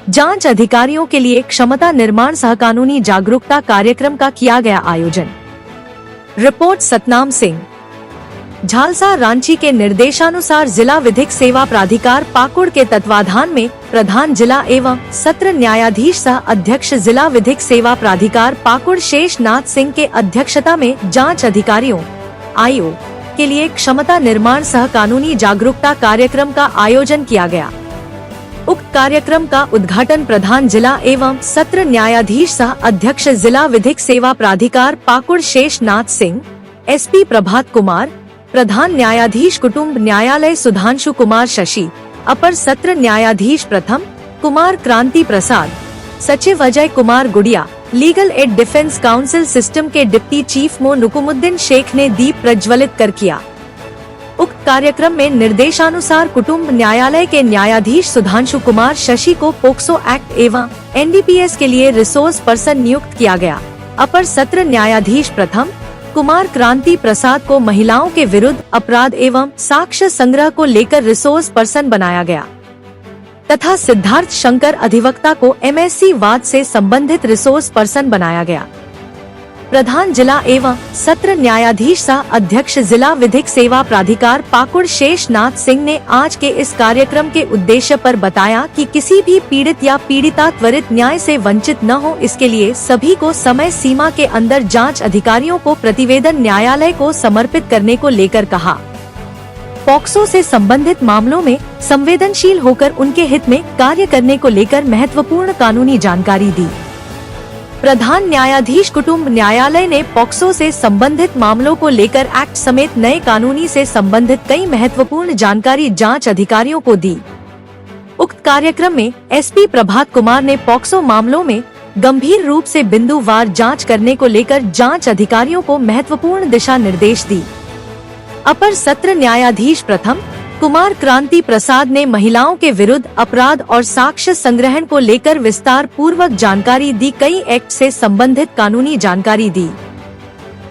जांच अधिकारियों के लिए क्षमता निर्माण सह कानूनी जागरूकता कार्यक्रम का किया गया आयोजन। रिपोर्ट सतनाम सिंह। झालसा रांची के निर्देशानुसार जिला विधिक सेवा प्राधिकार पाकुड़ के तत्वाधान में प्रधान जिला एवं सत्र न्यायाधीश सह अध्यक्ष जिला विधिक सेवा प्राधिकार पाकुड़ शेषनाथ सिंह के अध्यक्षता में जांच अधिकारियों आईओ के लिए क्षमता निर्माण सह कानूनी जागरूकता कार्यक्रम का आयोजन किया गया। उक्त कार्यक्रम का उद्घाटन प्रधान जिला एवं सत्र न्यायाधीश सह अध्यक्ष जिला विधिक सेवा प्राधिकार पाकुड़ शेषनाथ सिंह, एसपी प्रभात कुमार, प्रधान न्यायाधीश कुटुंब न्यायालय सुधांशु कुमार शशि, अपर सत्र न्यायाधीश प्रथम कुमार क्रांति प्रसाद, सचिव अजय कुमार गुड़िया, legal aid defence council system के डिप्टी चीफ मो नुकुमुद्दीन शेख ने दीप प्रज्वलित कर किया। उक्त कार्यक्रम में निर्देशानुसार कुटुंब न्यायालय के न्यायाधीश सुधांशु कुमार शशि को पोक्सो एक्ट एवं एनडीपीएस के लिए रिसोर्स पर्सन नियुक्त किया गया। अपर सत्र न्यायाधीश प्रथम कुमार क्रांति प्रसाद को महिलाओं के विरुद्ध अपराध एवं साक्ष्य संग्रह को लेकर रिसोर्स पर्सन बनाया गया तथा सिद्धार्थ शंकर अधिवक्ता को एमएससी वाद से संबंधित रिसोर्स पर्सन बनाया गया। प्रधान जिला एवं सत्र न्यायाधीश सह अध्यक्ष जिला विधिक सेवा प्राधिकार पाकुड़ शेषनाथ सिंह ने आज के इस कार्यक्रम के उद्देश्य पर बताया कि किसी भी पीड़ित या पीड़िता त्वरित न्याय से वंचित न हो, इसके लिए सभी को समय सीमा के अंदर जांच अधिकारियों को प्रतिवेदन न्यायालय को समर्पित करने को लेकर कहा। पॉक्सो से संबंधित मामलों में संवेदनशील होकर उनके हित में कार्य करने को लेकर महत्वपूर्ण कानूनी जानकारी दी। प्रधान न्यायाधीश कुटुंब न्यायालय ने पॉक्सो से संबंधित मामलों को लेकर एक्ट समेत नए कानूनी से संबंधित कई महत्वपूर्ण जानकारी जांच अधिकारियों को दी। उक्त कार्यक्रम में एसपी प्रभात कुमार ने पॉक्सो मामलों में गंभीर रूप से बिंदुवार जांच करने को लेकर जांच अधिकारियों को महत्वपूर्ण दिशा निर्देश दी। अपर सत्र न्यायाधीश प्रथम कुमार क्रांति प्रसाद ने महिलाओं के विरुद्ध अपराध और साक्ष्य संग्रहण को लेकर विस्तार पूर्वक जानकारी दी। कई एक्ट से संबंधित कानूनी जानकारी दी।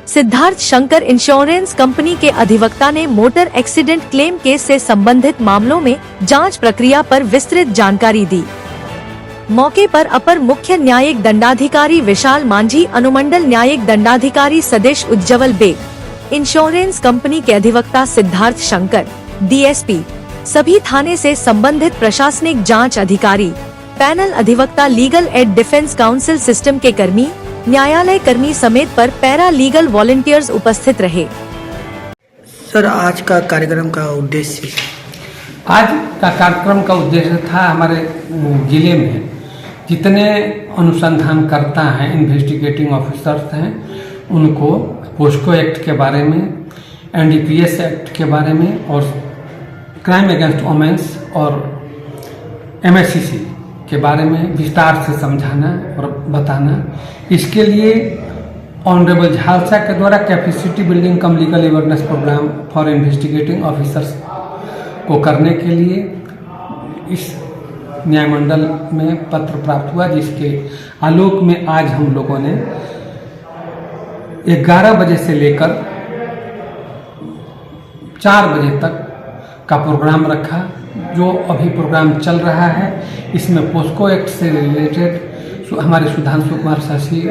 सिद्धार्थ शंकर इंश्योरेंस कंपनी के अधिवक्ता ने मोटर एक्सीडेंट क्लेम केस से संबंधित मामलों में जांच प्रक्रिया पर विस्तृत जानकारी दी। मौके पर अपर मुख्य न्यायिक दंडाधिकारी विशाल मांझी, अनुमंडल न्यायिक दंडाधिकारी सदेश उज्जवल बेग, इंश्योरेंस कंपनी के अधिवक्ता सिद्धार्थ शंकर, डीएसपी, सभी थाने से संबंधित प्रशासनिक जांच अधिकारी, पैनल अधिवक्ता, legal aid defence council system के कर्मी, न्यायालय कर्मी समेत पर पैरा लीगल वॉलंटियर्स उपस्थित रहे। सर, आज का कार्यक्रम का उद्देश्य? आज का कार्यक्रम का उद्देश्य था हमारे जिले में जितने अनुसंधानकर्ता हैं, इन्वेस्टिगेटिंग ऑफिसर्स हैं, उनको पोस्को एक्ट के बारे में, एनडीपीएस एक्ट के बारे में और क्राइम अगेंस्ट वुमेन्स और एमएससीसी के बारे में विस्तार से समझाना और बताना। इसके लिए ऑनरेबल झालसा के द्वारा capacity building cum legal awareness programme for investigating officers को करने के लिए इस न्यायमंडल में पत्र प्राप्त हुआ, जिसके आलोक में आज हम लोगों ने 11 बजे से लेकर 4 बजे तक का प्रोग्राम रखा। जो अभी प्रोग्राम चल रहा है इसमें पोस्को एक्ट से रिलेटेड हमारे सुधांशु कुमार शशि,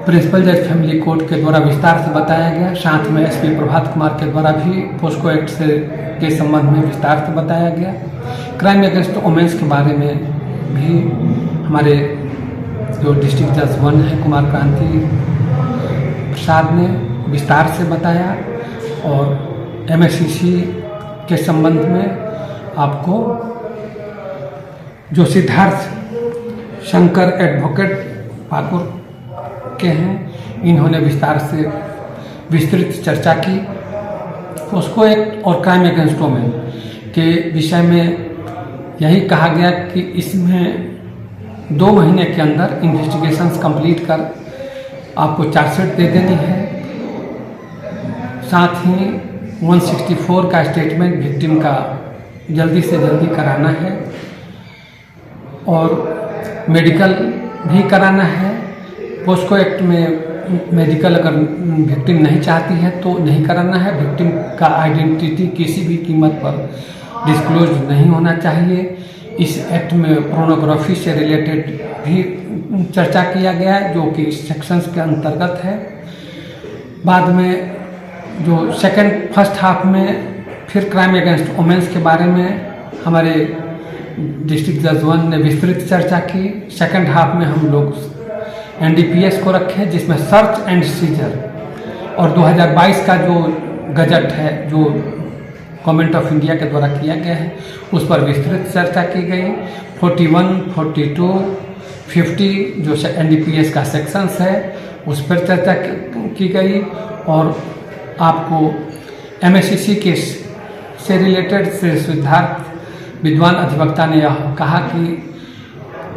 प्रिंसिपल जज फैमिली कोर्ट के द्वारा विस्तार से बताया गया। साथ में एसपी प्रभात कुमार के द्वारा भी पोस्को एक्ट से के संबंध में विस्तार से बताया गया। क्राइम अगेंस्ट वुमेन्स के बारे में भी हमारे जो डिस्ट्रिक्ट जज 1 है कुमार क्रांति प्रसाद ने विस्तार से बताया और एमएससीसी के संबंध में आपको जो सिद्धार्थ शंकर एडवोकेट पाकुड़ के हैं, इन्होंने विस्तार से विस्तृत चर्चा की। पोस्को एक्ट और क्राइम अगेंस्ट वुमेन के विषय में यही कहा गया कि इसमें 2 महीने के अंदर इन्वेस्टिगेशंस कंप्लीट कर आपको चार्जशीट दे देनी है। साथ ही 164 का स्टेटमेंट विक्टिम का जल्दी से जल्दी कराना है और मेडिकल भी कराना है। पोस्को एक्ट में मेडिकल अगर विक्टिम नहीं चाहती है तो नहीं कराना है। विक्टिम का आइडेंटिटी किसी भी कीमत पर डिस्क्लोज नहीं होना चाहिए। इस एक्ट में पोर्नोग्राफी से रिलेटेड भी चर्चा किया गया है, जो कि इस सेक्शंस के अंतर्गत है। बाद में जो फर्स्ट हाफ में फिर क्राइम अगेंस्ट वुमेन्स के बारे में हमारे डिस्ट्रिक्ट जज 1 ने विस्तृत चर्चा की। सेकंड हाफ में हम लोग NDPS को रखे, जिसमें सर्च एंड सीजर और 2022 का जो गजट है, जो गवर्नमेंट ऑफ इंडिया के द्वारा किया गया है, उस पर विस्तृत चर्चा की गई। 41, 42, 50 जो NDPS का सेक्शंस है उस पर चर्चा की गई। और आपको MSCC केस से रिलेटेड श्री सिद्धार्थ विद्वान अधिवक्ता ने यह कहा कि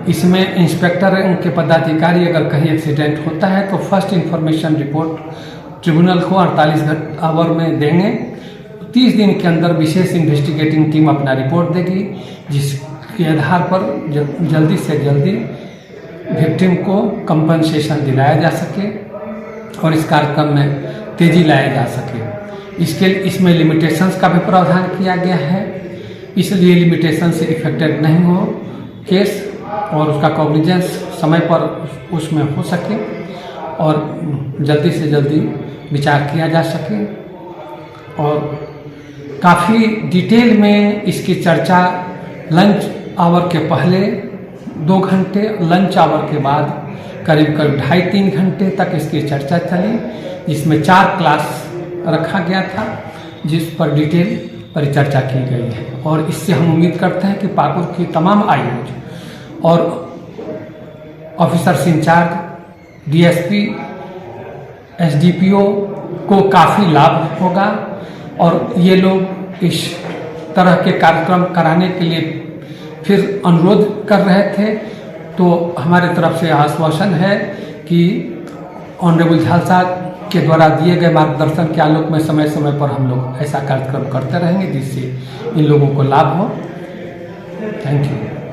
इसमें इंस्पेक्टर उनके पदाधिकारी अगर कहीं एक्सीडेंट होता है तो फर्स्ट इंफॉर्मेशन रिपोर्ट ट्रिब्यूनल को 48 आवर में देंगे। 30 दिन के अंदर विशेष इन्वेस्टिगेटिंग टीम अपना रिपोर्ट देगी, जिसके आधार पर जल्दी से जल्दी विक्टिम को कंपनसेशन दिलाया जा सके और इस कार्यक्रम में तेजी लाया जा सके। इसमें लिमिटेशंस का भी प्रावधान किया गया है, इसलिए लिमिटेशन से इफेक्टेड नहीं हो केस और उसका कवरेजेंस समय पर उसमें हो सके और जल्दी से जल्दी विचार किया जा सके। और काफ़ी डिटेल में इसकी चर्चा लंच आवर के पहले 2 घंटे, लंच आवर के बाद करीब 2.5-3 घंटे तक इसकी चर्चा चली, जिसमें 4 क्लास रखा गया था, जिस पर डिटेल परिचर्चा की गई है। और इससे हम उम्मीद करते हैं कि पाकुड़ की तमाम आईओज और ऑफिसर्स इंचार्ज, DSP, SDPO को काफ़ी लाभ होगा और ये लोग इस तरह के कार्यक्रम कराने के लिए फिर अनुरोध कर रहे थे। तो हमारे तरफ से आश्वासन है कि ऑनरेबल झालसा के द्वारा दिए गए मार्गदर्शन के आलोक में समय समय पर हम लोग ऐसा कार्यक्रम करते रहेंगे, जिससे इन लोगों को लाभ हो। Thank you.